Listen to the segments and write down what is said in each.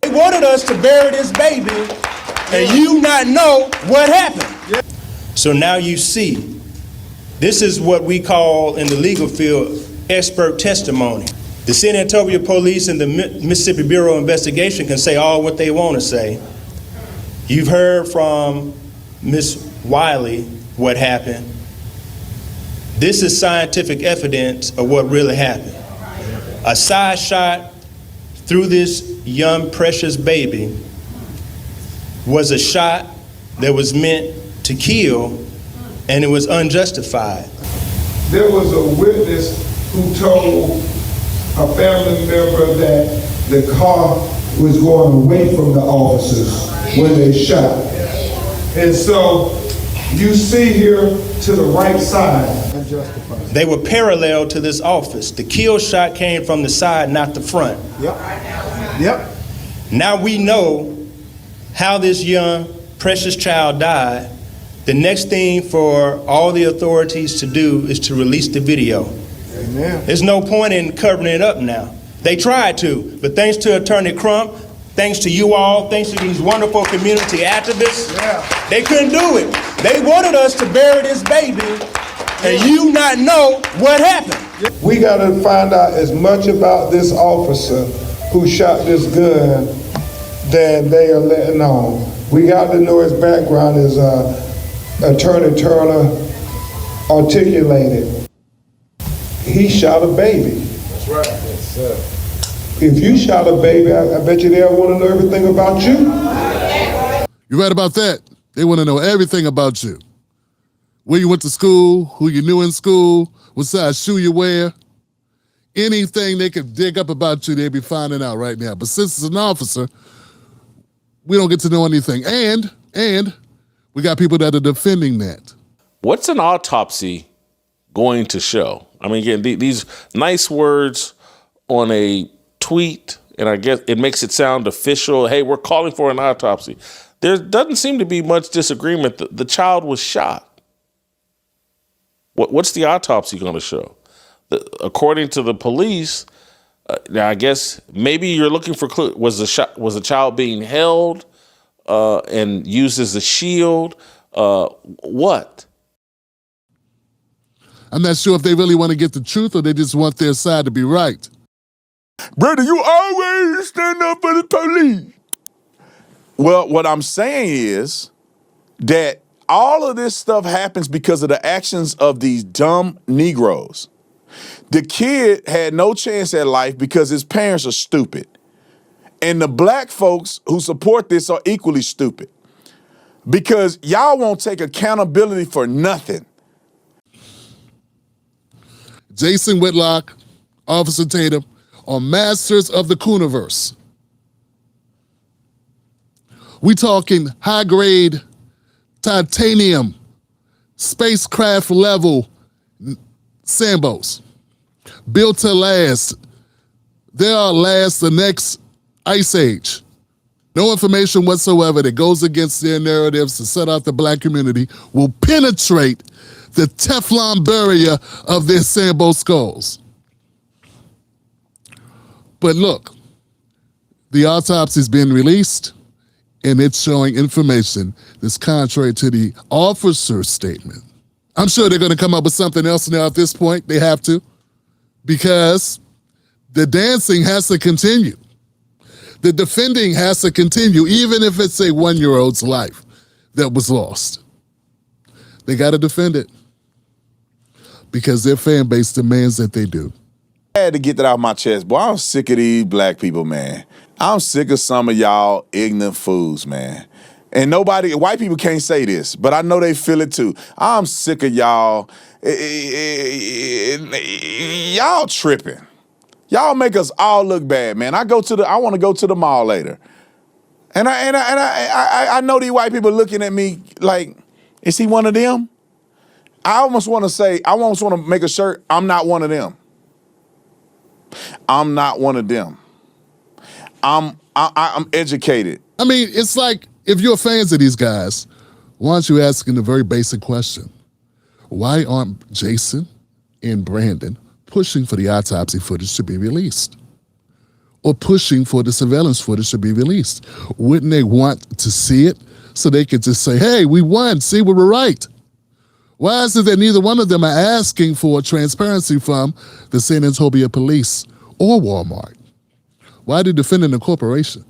They wanted us to bury this baby and you not know what happened. So now you see, this is what we call in the legal field expert testimony. The San Antonio Police and the Mississippi Bureau of Investigation can say all what they want to say. You've heard from Ms. Wiley what happened. This is scientific evidence of what really happened. A side shot through this young, precious baby was a shot that was meant to kill, and it was unjustified. There was a witness who told a family member that the car was going away from the officers when they shot. And so you see here to the right side. They were parallel to this office. The kill shot came from the side, not the front. Yep. Now we know how this young, precious child died. The next thing for all the authorities to do is to release the video. Amen. There's no point in covering it up now. They tried to, but thanks to Attorney Crump, thanks to you all, thanks to these wonderful community activists, they couldn't do it. They wanted us to bury this baby and you not know what happened. We got to find out as much about this officer who shot this gun than they are letting on. We got to know his background, as Attorney Turner articulated. He shot a baby. That's right. Yes, sir. If you shot a baby, I bet you they'll want to know everything about you. You're right about that. They want to know everything about you. Where you went to school, who you knew in school, what size shoe you wear. Anything they could dig up about you, they'd be finding out right now. But since it's an officer, we don't get to know anything. And we got people that are defending that. What's an autopsy going to show? I mean, again, these nice words on a tweet, and I guess it makes it sound official. Hey, we're calling for an autopsy. There doesn't seem to be much disagreement. The child was shot. What's the autopsy going to show? According to the police, now I guess maybe you're looking for clues. Was the child being held and used as a shield? What? I'm not sure if they really want to get the truth or they just want their side to be right. Brother, you always stand up for the police. Well, what I'm saying is that all of this stuff happens because of the actions of these dumb Negroes. The kid had no chance at life because his parents are stupid. And the black folks who support this are equally stupid because y'all won't take accountability for nothing. Jason Whitlock, Officer Tatum, are masters of the Cooniverse. We talking high-grade titanium, spacecraft level Sambos, built to last. They'll last the next ice age. No information whatsoever that goes against their narratives to set out the black community will penetrate the Teflon barrier of their Sambo skulls. But look, the autopsy's been released and it's showing information that's contrary to the officer's statement. I'm sure they're gonna come up with something else now at this point. They have to, because the dancing has to continue. The defending has to continue, even if it's a 1-year-old's life that was lost. They gotta defend it because their fan base demands that they do. I had to get that out of my chest. Boy, I'm sick of these black people, man. I'm sick of some of y'all ignorant fools, man. And white people can't say this, but I know they feel it too. I'm sick of y'all. Y'all tripping. Y'all make us all look bad, man. I want to go to the mall later. And I know these white people looking at me like, is he one of them? I almost want to make a shirt, I'm not one of them. I'm not one of them. I'm educated. I mean, it's like, if you're fans of these guys, why aren't you asking the very basic question? Why aren't Jason and Brandon pushing for the autopsy footage to be released? or pushing for the surveillance footage to be released? Wouldn't they want to see it so they could just say, hey, we won, see, we were right? Why is it that neither one of them are asking for transparency from the San Antonio Police or Walmart? Why are they defending the corporation?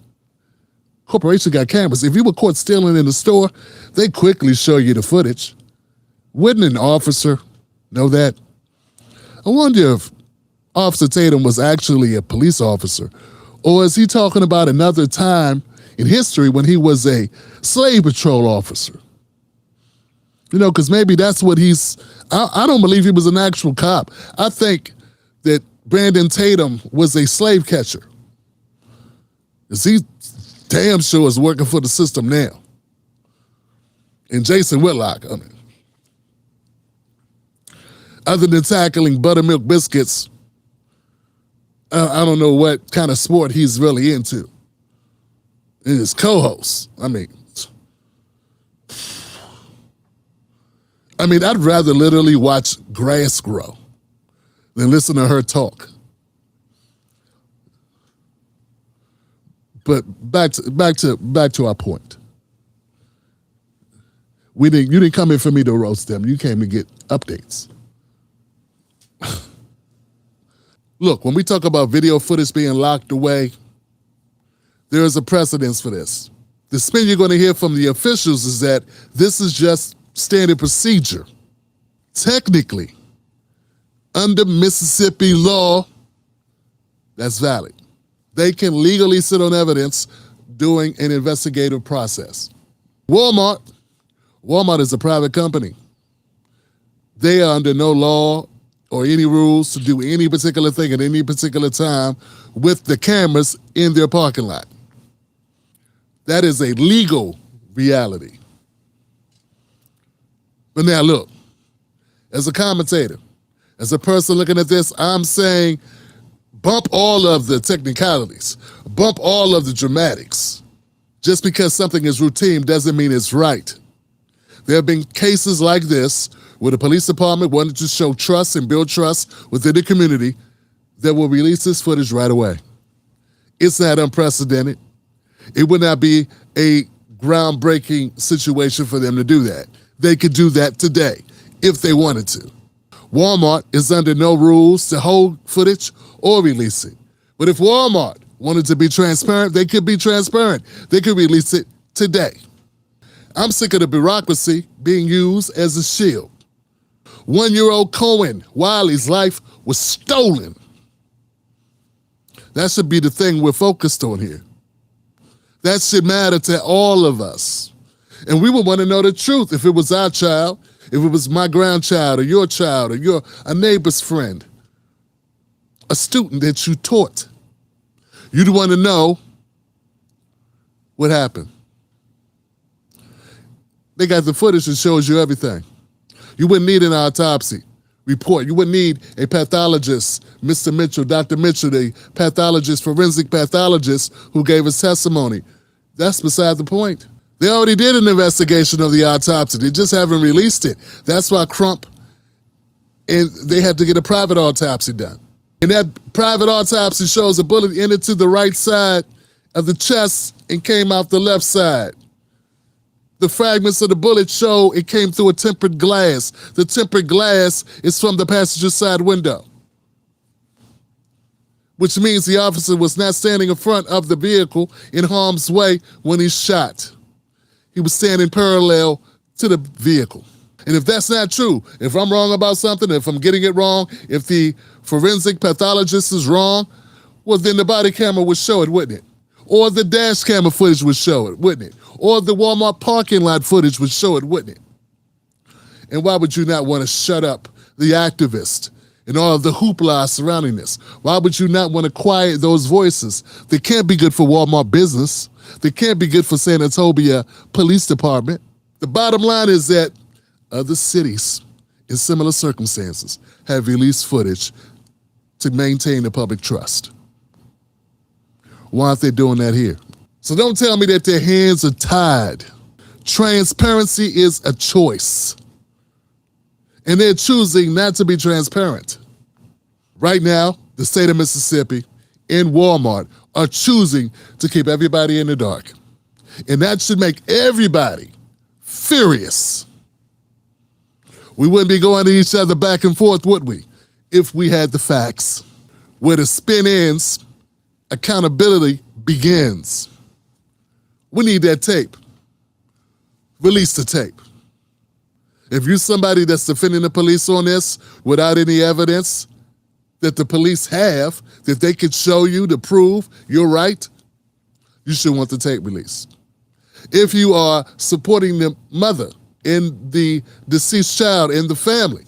Corporation got cameras. If you were caught stealing in the store, they quickly show you the footage. Wouldn't an officer know that? I wonder if Officer Tatum was actually a police officer, or is he talking about another time in history when he was a slave patrol officer? You know, because maybe that's what I don't believe he was an actual cop. I think that Brandon Tatum was a slave catcher. Because he damn sure is working for the system now. And Jason Whitlock, I mean, other than tackling buttermilk biscuits, I don't know what kind of sport he's really into. And his co-host, I mean, I'd rather literally watch grass grow than listen to her talk. But back to our point. You didn't come in for me to roast them. You came to get updates. Look, when we talk about video footage being locked away, there is a precedence for this. The spin you're going to hear from the officials is that this is just standard procedure. Technically, under Mississippi law, that's valid. They can legally sit on evidence during an investigative process. Walmart is a private company. They are under no law or any rules to do any particular thing at any particular time with the cameras in their parking lot. That is a legal reality. But now look, as a commentator, as a person looking at this, I'm saying bump all of the technicalities, bump all of the dramatics. Just because something is routine doesn't mean it's right. There have been cases like this where the police department wanted to show trust and build trust within the community that will release this footage right away. It's not unprecedented. It would not be a groundbreaking situation for them to do that. They could do that today if they wanted to. Walmart is under no rules to hold footage or release it. But if Walmart wanted to be transparent, they could be transparent. They could release it today. I'm sick of the bureaucracy being used as a shield. 1-year-old Kohen Wiley's life was stolen. That should be the thing we're focused on here. That should matter to all of us. And we would want to know the truth if it was our child, if it was my grandchild or your child or a neighbor's friend, a student that you taught. You'd want to know what happened. They got the footage that shows you everything. You wouldn't need an autopsy report. You wouldn't need a pathologist, Mr. Mitchell, Dr. Mitchell, the pathologist, forensic pathologist who gave us testimony. That's beside the point. They already did an investigation of the autopsy. They just haven't released it. That's why Crump and they had to get a private autopsy done. And that private autopsy shows a bullet entered to the right side of the chest and came out the left side. The fragments of the bullet show it came through a tempered glass. The tempered glass is from the passenger side window, which means the officer was not standing in front of the vehicle in harm's way when he shot. He was standing parallel to the vehicle. And if that's not true, if I'm wrong about something, if I'm getting it wrong, if the forensic pathologist is wrong, well, then the body camera would show it, wouldn't it? Or the dash camera footage would show it, wouldn't it? Or the Walmart parking lot footage would show it, wouldn't it? And why would you not want to shut up the activist and all of the hoopla surrounding this? Why would you not want to quiet those voices? They can't be good for Walmart business. They can't be good for San Antonio Police Department. The bottom line is that other cities in similar circumstances have released footage to maintain the public trust. Why aren't they doing that here? So don't tell me that their hands are tied. Transparency is a choice. And they're choosing not to be transparent. Right now, the state of Mississippi and Walmart are choosing to keep everybody in the dark. And that should make everybody furious. We wouldn't be going to each other back and forth, would we, if we had the facts? Where the spin ends, accountability begins. We need that tape. Release the tape. If you're somebody that's defending the police on this without any evidence that the police have, that they could show you to prove you're right, you should want the tape released. If you are supporting the mother in the deceased child in the family,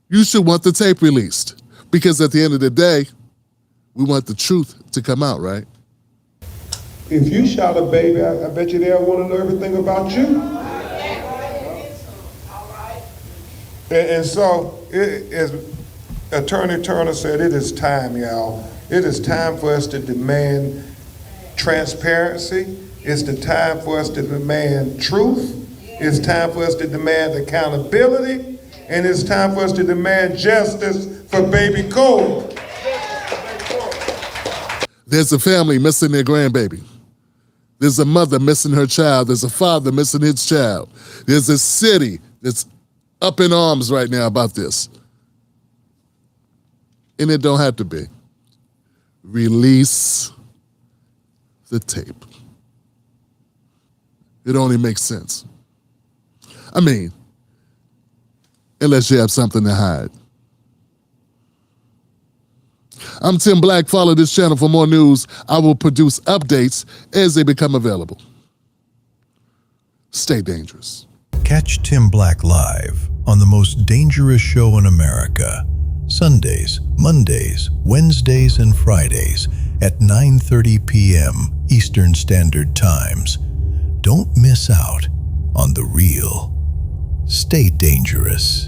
you should want the tape released. Because at the end of the day, we want the truth to come out, right? If you shot a baby, I bet you they'll want to know everything about you. And so, as Attorney Turner said, it is time, y'all. It is time for us to demand transparency. It's the time for us to demand truth. It's time for us to demand accountability. And it's time for us to demand justice for baby Cole. There's a family missing their grandbaby. There's a mother missing her child. There's a father missing his child. There's a city that's up in arms right now about this. And it don't have to be. Release the tape. It only makes sense. I mean, unless you have something to hide. I'm Tim Black. Follow this channel for more news. I will produce updates as they become available. Stay dangerous. Catch Tim Black live on the most dangerous show in America, Sundays, Mondays, Wednesdays, and Fridays at 9:30 p.m. Eastern Standard Times. Don't miss out on the real. Stay dangerous.